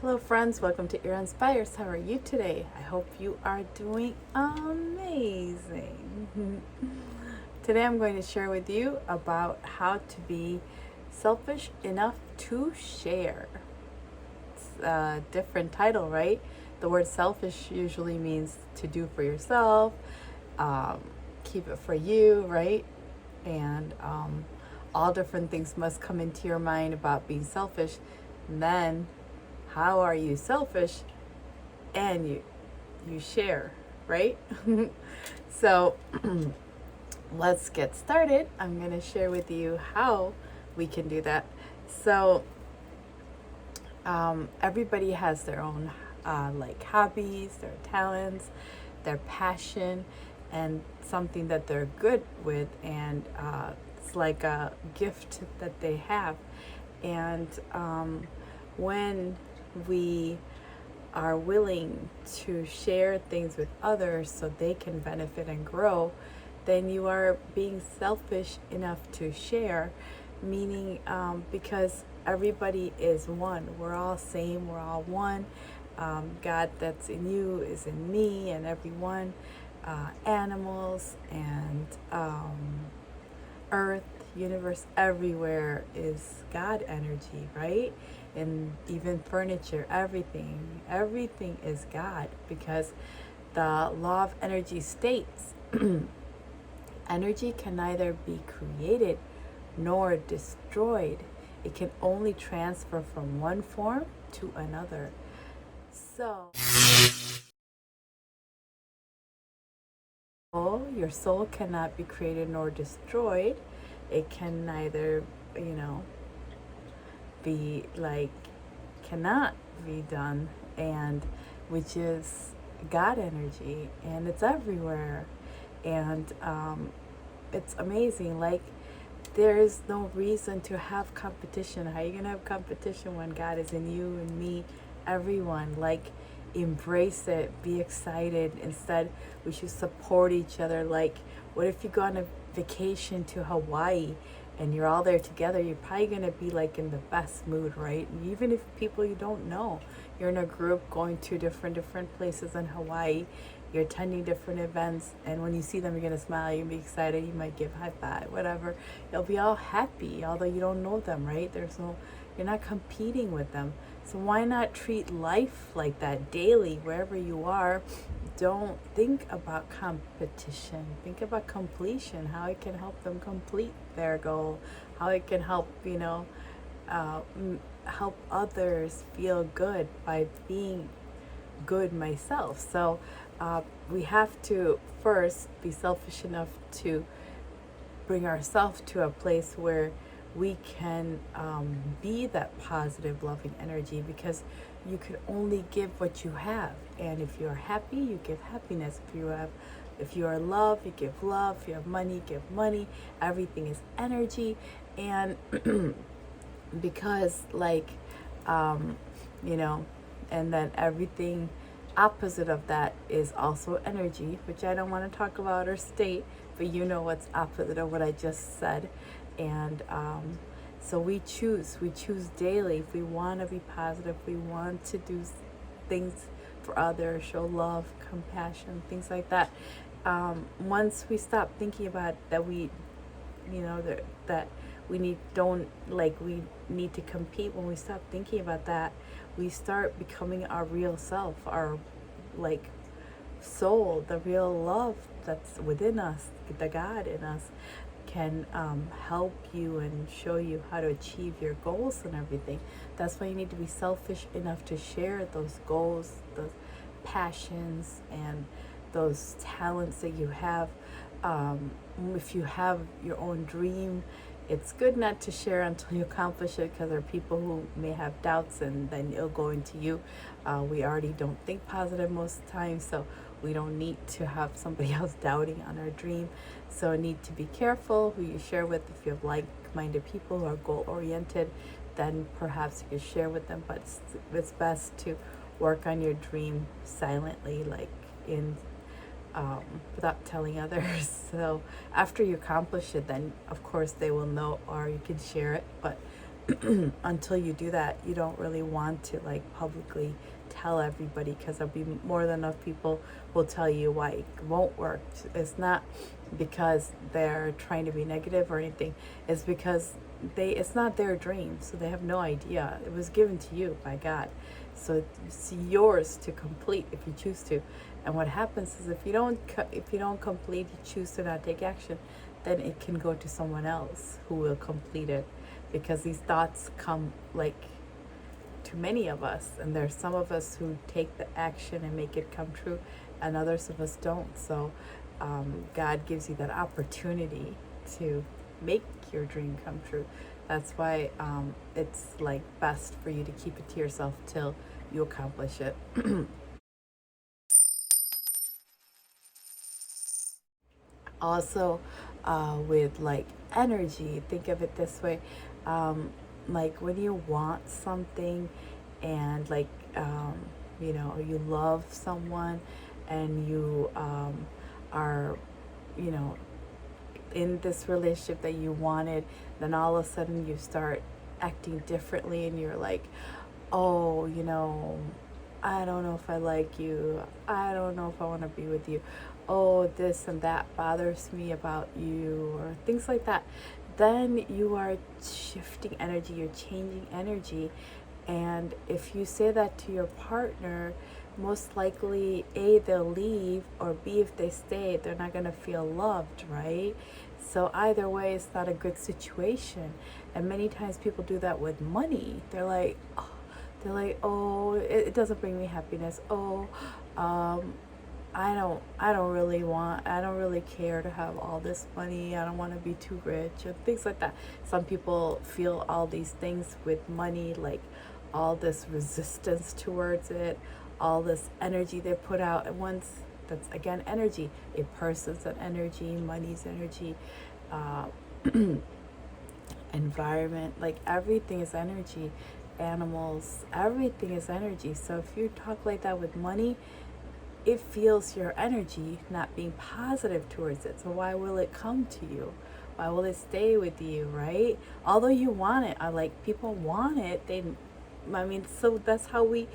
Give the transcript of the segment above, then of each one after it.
Hello, friends. Welcome to Ear Inspires. How are you today? I hope you are doing amazing. Today, I'm going to share with you about how to be selfish enough to share. It's a different title, right? The word selfish usually means to do for yourself, um, keep it for you, right? And all different things must come into your mind about being selfish. And then how are you selfish and you share, right? So let's get started. I'm going to share with you how we can do that. So everybody has their own like hobbies, their talents, their passion, and something that they're good with, and it's like a gift that they have. And when we are willing to share things with others so they can benefit and grow, then you are being selfish enough to share, meaning because everybody is one. We're all same, we're all one. God that's in you is in me and everyone, animals and earth, universe, everywhere is God energy, right? And even furniture, everything is God, because the law of energy states energy can neither be created nor destroyed. It can only transfer from one form to another. So your soul cannot be created nor destroyed. It can neither, you know, be like, cannot be done, and which is God energy, and it's everywhere. And it's amazing. Like, there is no reason to have competition. How are you gonna have competition when God is in you and me, everyone? Like, embrace it, be excited. Instead, we should support each other. Like, what if you go on a vacation to Hawaii and you're all there together? You're probably gonna be like in the best mood, right? Even if people you don't know, you're in a group going to different places in Hawaii. You're attending different events, and when you see them, you're gonna smile, you're gonna be excited, you might give high five, whatever. You'll be all happy, although you don't know them, right? You're not competing with them. So why not treat life like that daily, wherever you are? Don't think about competition. Think about completion, how it can help them complete their goal, how it can help, uh, help others feel good by being good myself. So we have to first be selfish enough to bring ourselves to a place where we can be that positive, loving energy, because you can only give what you have. And if you're happy, you give happiness. If you are love, you give love. If you have money, you give money. Everything is energy. And because, like, you know, and then everything opposite of that is also energy, which I don't want to talk about or state, but you know what's opposite of what I just said. And so we choose daily. If we want to be positive, we want to do things for others, show love, compassion, things like that. Once we stop thinking about that, that we need to compete. When we stop thinking about that, we start becoming our real self, our like soul, the real love that's within us, the God in us, can help you and show you how to achieve your goals and everything. That's why you need to be selfish enough to share those goals, those passions, and those talents that you have. If you have your own dream, it's good not to share until you accomplish it, because there are people who may have doubts, and then it'll go into you. We already don't think positive most of the time, so we don't need to have somebody else doubting on our dream. So you need to be careful who you share with. If you have like-minded people who are goal-oriented, then perhaps you can share with them, but it's best to work on your dream silently, like in without telling others. So after you accomplish it, then of course they will know, or you can share it. But until you do that, you don't really want to like publicly tell everybody, because there'll be more than enough people will tell you why it won't work. It's not because they're trying to be negative or anything. It's because it's not their dream, so they have no idea. It was given to you by God, so it's yours to complete if you choose to. And what happens is, if you don't complete, you choose to not take action, then it can go to someone else who will complete it, because these thoughts come like to many of us, and there's some of us who take the action and make it come true, and others of us don't. So God gives you that opportunity to make your dream come true. That's why it's like best for you to keep it to yourself till you accomplish it. Also, with like energy, think of it this way. Like when you want something, and like you love someone, and you are in this relationship that you wanted, then all of a sudden you start acting differently, and you're like, oh, I don't know if I like you. I don't know if I want to be with you. Oh, this and that bothers me about you, or things like that. Then you are shifting energy, you're changing energy. And if you say that to your partner, most likely, A, they'll leave, or B, if they stay, they're not going to feel loved, right? So either way, it's not a good situation. And many times people do that with money. Oh, it doesn't bring me happiness. Oh, I don't really care to have all this money. I don't want to be too rich, and things like that. Some people feel all these things with money, like all this resistance towards it, all this energy they put out at once. That's again energy. A person's an energy, money's energy, environment, like everything is energy. Animals, everything is energy. So if you talk like that with money, it feels your energy not being positive towards it. So why will it come to you? Why will it stay with you, right? Although you want it, people want it. So that's how we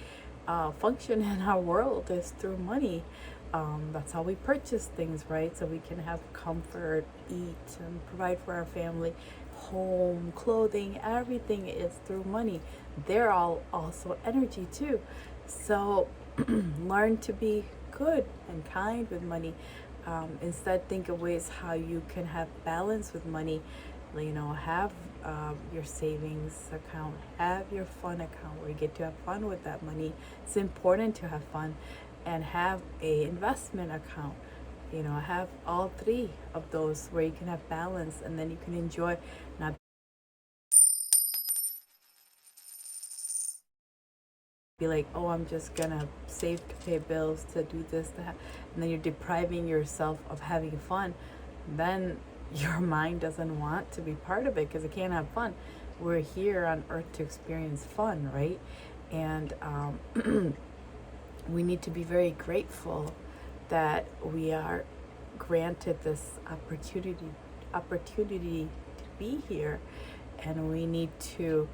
function in our world, is through money. That's how we purchase things, right? So we can have comfort, eat, and provide for our family. Home, clothing, everything is through money. They're all also energy too. So learn to be good and kind with money. Instead, think of ways how you can have balance with money. Have your savings account, have your fun account where you get to have fun with that money. It's important to have fun, and have a investment account. Have all three of those where you can have balance, and then you can enjoy, not be like, oh, I'm just gonna save to pay bills, to do this, that, and then you're depriving yourself of having fun. Then your mind doesn't want to be part of it, because it can't have fun. We're here on earth to experience fun, right? And we need to be very grateful that we are granted this opportunity to be here, and we need to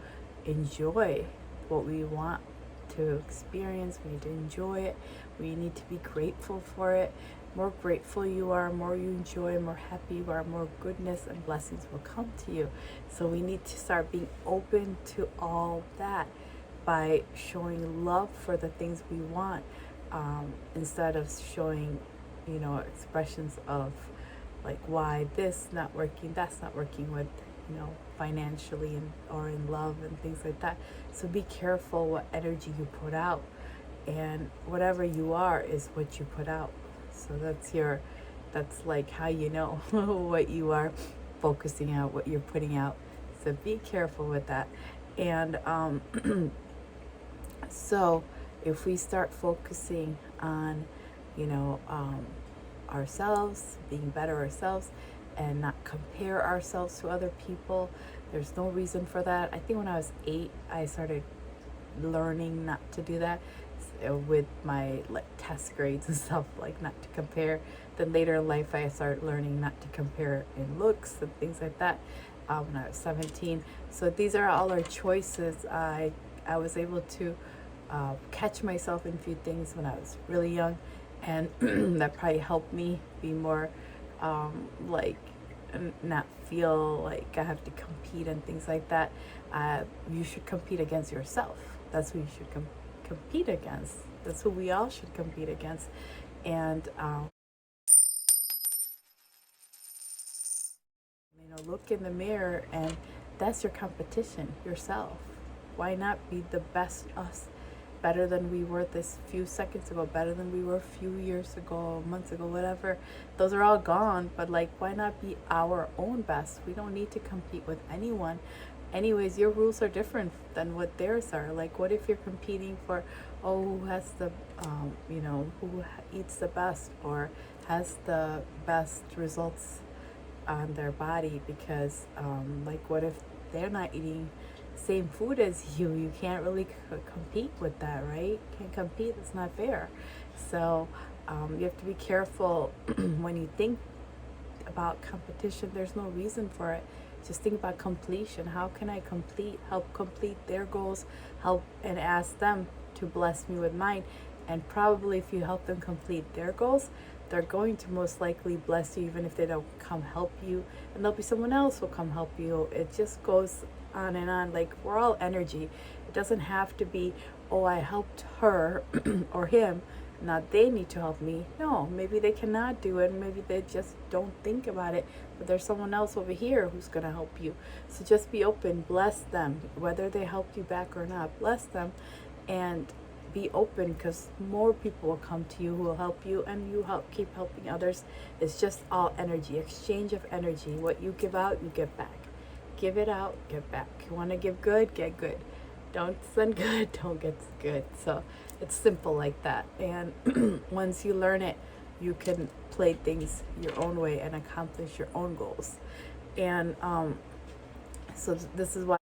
enjoy what we want to experience. We need to enjoy it. We need to be grateful for it. More grateful you are, more you enjoy, more happy you are, more goodness and blessings will come to you. So we need to start being open to all that by showing love for the things we want, instead of showing expressions of like why this not working, that's not working, with financially or in love and things like that. So be careful what energy you put out, and whatever you are is what you put out. So that's like how you know what you are focusing out, what you're putting out. So be careful with that. And so if we start focusing on ourselves, being better ourselves, and not compare ourselves to other people, there's no reason for that. I think when I was 8, I started learning not to do that, with my test grades and stuff, like not to compare. Then later in life I started learning not to compare in looks and things like that. when I was 17. So these are all our choices. I was able to catch myself in a few things when I was really young, and that probably helped me be more like not feel like I have to compete and things like that. You should compete against yourself. That's who you should compete against. That's who we all should compete against. And look in the mirror, and that's your competition, yourself. Why not be the best us, better than we were this few seconds ago, better than we were a few years ago, months ago, whatever. Those are all gone, but like, why not be our own best? We don't need to compete with anyone. Anyways, your rules are different than what theirs are. Like, what if you're competing for, oh, who has the who eats the best or has the best results on their body? Because like, what if they're not eating same food as you? You can't really compete with that, right? Can't compete. It's not fair. So you have to be careful when you think about competition. There's no reason for it. Just think about completion. How can I help complete their goals, help and ask them to bless me with mine? And probably if you help them complete their goals, they're going to most likely bless you, even if they don't come help you. And there'll be someone else who'll come help you. It just goes on and on. Like, we're all energy. It doesn't have to be, oh, I helped her or him, now they need to help me. No, maybe they cannot do it. Maybe they just don't think about it. But there's someone else over here who's going to help you. So just be open. Bless them. Whether they help you back or not, bless them. And be open, because more people will come to you who will help you, and you keep helping others. It's just all energy, exchange of energy. What you give out, you get back. Give it out, get back. You want to give good, get good. Don't send good, don't get good. So it's simple like that. And once you learn it, you can play things your own way and accomplish your own goals. And so this is why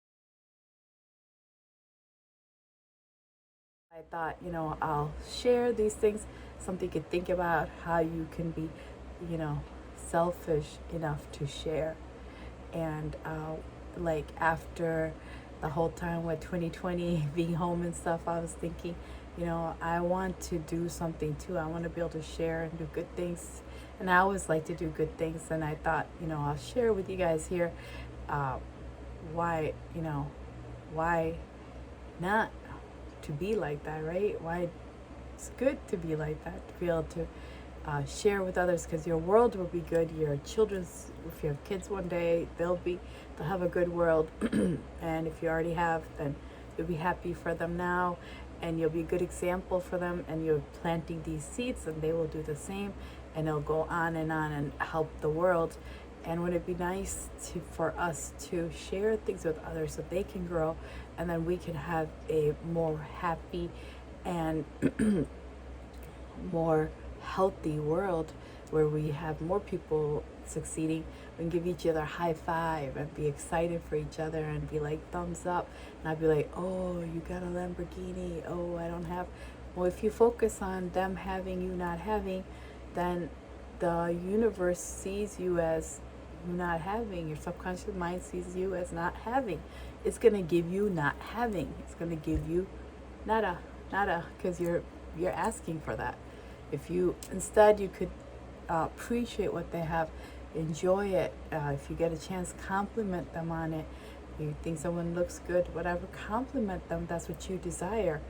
I thought, I'll share these things, something you could think about, how you can be, selfish enough to share. And like, after the whole time with 2020 being home and stuff, I was thinking, I want to do something too. I want to be able to share and do good things. And I always like to do good things. And I thought, I'll share with you guys here why not to be like that, right? Why it's good to be like that, to be able to share with others, because your world will be good. Your children's, if you have kids one day, they'll have a good world. And if you already have, then you'll be happy for them now, and you'll be a good example for them, and you're planting these seeds, and they will do the same, and it'll go on and help the world. And would it be nice for us to share things with others so they can grow, and then we can have a more happy and more healthy world, where we have more people succeeding. We can give each other a high five and be excited for each other and be like, thumbs up. And I'd be like, oh, you got a Lamborghini. Oh, I don't have. Well, if you focus on them having, you not having, then the universe sees you as you not having. Your subconscious mind sees you as not having. It's going to give you not having. It's going to give you nada, because you're asking for that. If you instead, you could appreciate what they have, enjoy it. If you get a chance, compliment them on it. You think someone looks good, whatever, compliment them. That's what you desire.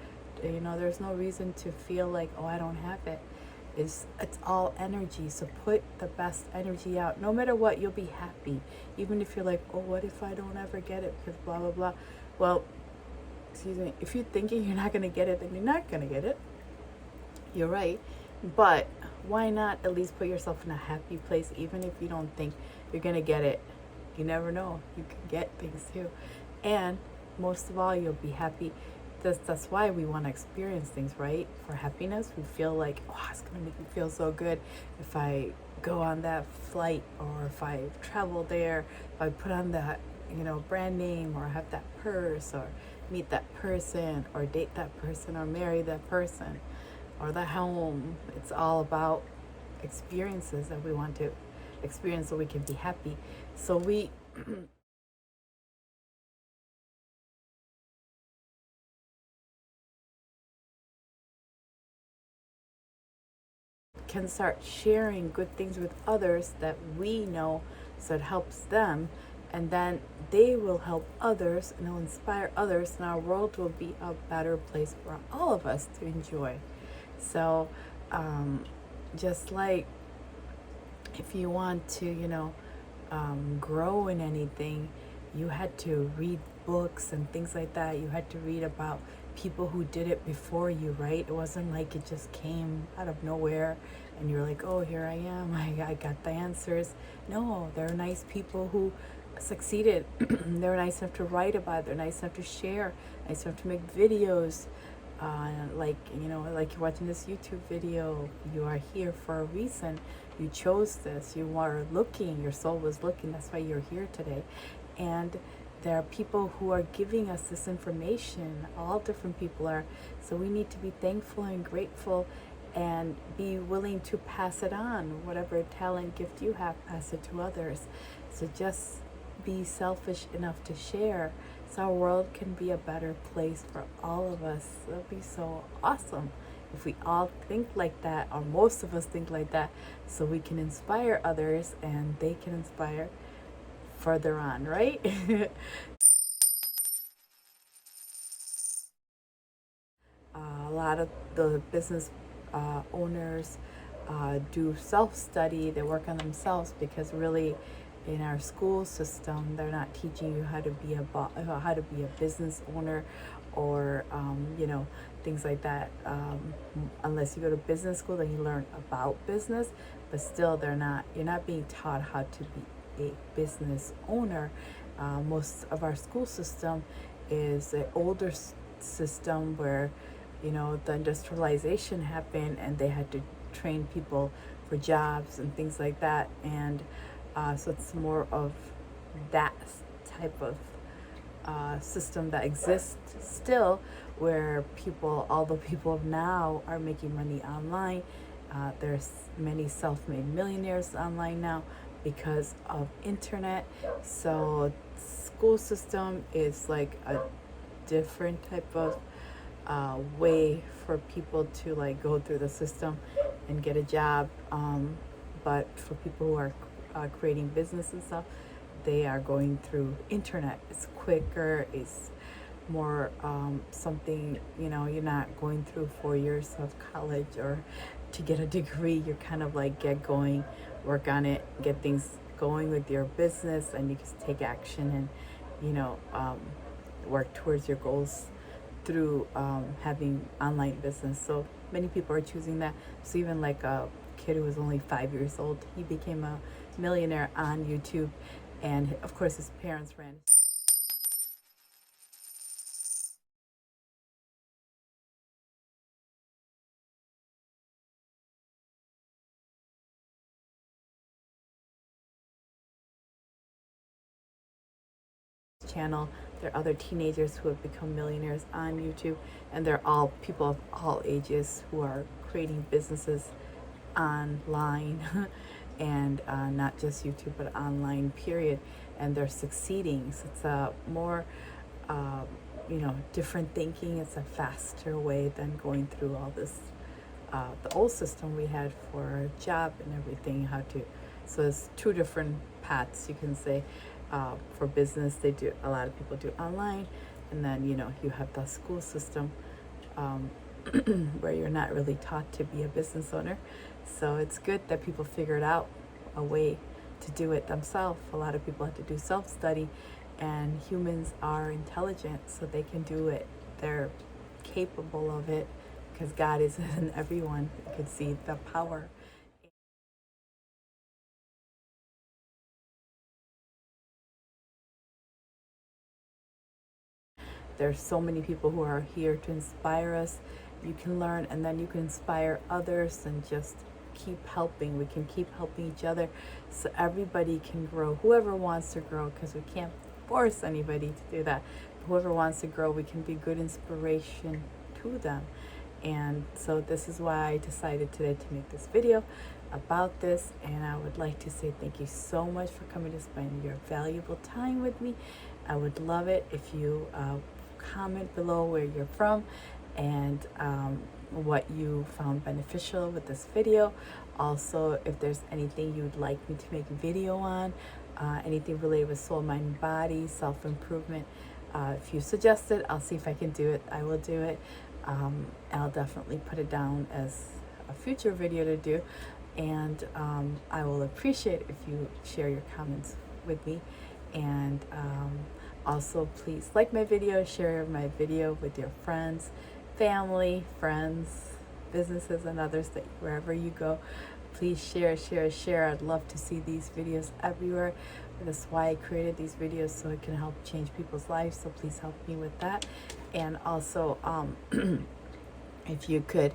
There's no reason to feel like, oh, I don't have it. It's all energy. So put the best energy out. No matter what, you'll be happy. Even if you're like, oh, what if I don't ever get it because blah blah blah. Well, excuse me, if you're thinking you're not going to get it, then you're not going to get it. You're right. But why not at least put yourself in a happy place, even if you don't think you're going to get it? You never know. You can get things too. And most of all, you'll be happy. That's why we want to experience things, right? For happiness, we feel like, oh, it's going to make me feel so good if I go on that flight, or if I travel there, if I put on that, brand name, or have that purse, or meet that person, or date that person, or marry that person, or the home. It's all about experiences that we want to experience so we can be happy. So we can start sharing good things with others that we know, so it helps them, and then they will help others and it'll inspire others, and our world will be a better place for all of us to enjoy. So just like if you want to, grow in anything, you had to read books and things like that. You had to read about people who did it before you, right? It wasn't like it just came out of nowhere and you're like, oh, here I am, I got the answers. No, there are nice people who succeeded. They're nice enough to write about it. They're nice enough to share, nice enough to make videos. Like you're watching this YouTube video, you are here for a reason. You chose this, you are looking, your soul was looking, that's why you're here today. And there are people who are giving us this information, all different people are. So we need to be thankful and grateful and be willing to pass it on. Whatever talent, gift you have, pass it to others. So just be selfish enough to share, so our world can be a better place for all of us. It'll be so awesome if we all think like that, or most of us think like that, so we can inspire others and they can inspire further on, right? A lot of the business owners do self-study. They work on themselves because really in our school system they're not teaching you how to be a business owner, or things like that. Unless you go to business school, then you learn about business, but still you're not being taught how to be a business owner. Most of our school system is an older system where the industrialization happened and they had to train people for jobs and things like that. And so it's more of that type of system that exists still, where all the people of now are making money online. There's many self-made millionaires online now because of internet. So school system is like a different type of way for people to like go through the system and get a job. But for people who are creating business and stuff, they are going through internet. It's quicker, it's more something, you're not going through 4 years of college or to get a degree. You're kind of like get going, work on it, get things going with your business, and you just take action and work towards your goals through having online business. So many people are choosing that. So even like a kid who was only 5 years old, he became a millionaire on YouTube, and of course his parents ran channel. There are other teenagers who have become millionaires on YouTube, and they're all people of all ages who are creating businesses online and not just YouTube, but online period, and they're succeeding. So it's a more different thinking. It's a faster way than going through all this the old system we had for a job and everything. So it's two different paths, you can say. For business, a lot of people do online, and then you have the school system where you're not really taught to be a business owner. So it's good that people figured out a way to do it themselves. A lot of people have to do self-study, and humans are intelligent, so they can do it. They're capable of it because God is in everyone. You can see the power. There's so many people who are here to inspire us. You can learn, and then you can inspire others, and just keep helping. We can keep helping each other so everybody can grow. Whoever wants to grow, because we can't force anybody to do that. Whoever wants to grow, we can be good inspiration to them. And so this is why I decided today to make this video about this. And I would like to say thank you so much for coming to spend your valuable time with me. I would love it if you comment below where you're from and what you found beneficial with this video. Also, if there's anything you would like me to make a video on, anything related with soul, mind, and body, self-improvement, if you suggest it, I'll see if I can do it. I will do it. I'll definitely put it down as a future video to do. And I will appreciate if you share your comments with me. And also, please like my video, share my video with your friends, family, friends, businesses, and others, that wherever you go, please share, share, share. I'd love to see these videos everywhere. That's why I created these videos, so it can help change people's lives. So please help me with that. And also, if you could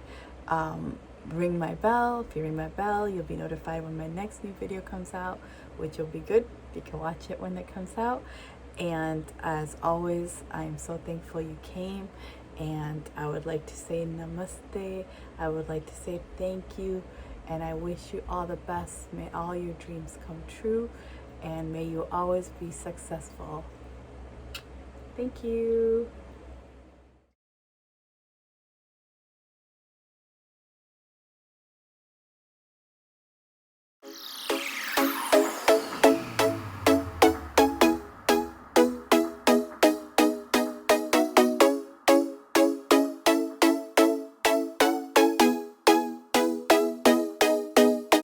ring my bell. If you ring my bell, you'll be notified when my next new video comes out, which will be good. You can watch it when it comes out. And as always, I'm so thankful you came. And I would like to say namaste. I would like to say thank you. And I wish you all the best. May all your dreams come true. And may you always be successful. Thank you.